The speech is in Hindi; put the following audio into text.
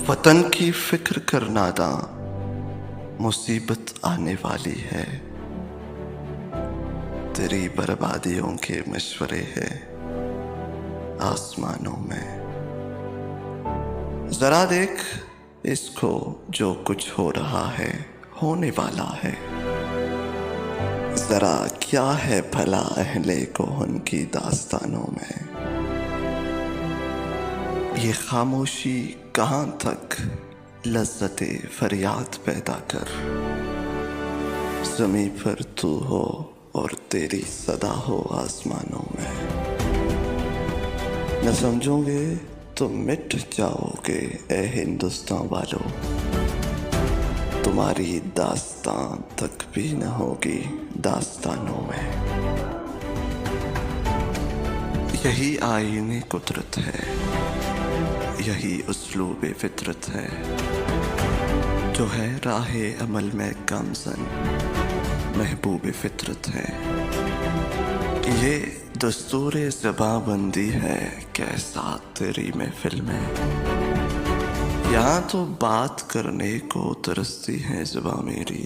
वतन की फिक्र कर नादां, मुसीबत आने वाली है। तेरी बर्बादियों के मशवरे हैं आसमानों में। जरा देख इसको, जो कुछ हो रहा है होने वाला है। जरा क्या है भला अहले कोहन की दास्तानों में। ये खामोशी कहाँ तक लज्जते फरियाद पैदा कर। ज़मीं पर तू हो और तेरी सदा हो आसमानों में। न समझोगे तो मिट जाओगे ए हिंदुस्तान वालों। तुम्हारी दास्तान तक भी न होगी दास्तानों में। यही आईने कुदरत है, यही उसलूबे फितरत है, जो है राहे अमल में गामज़न महबूब फितरत है। ये दस्तूरे ज़बां बंदी है कैसा तेरी महफिल में। यहाँ तो बात करने को तरसती है ज़बां मेरी,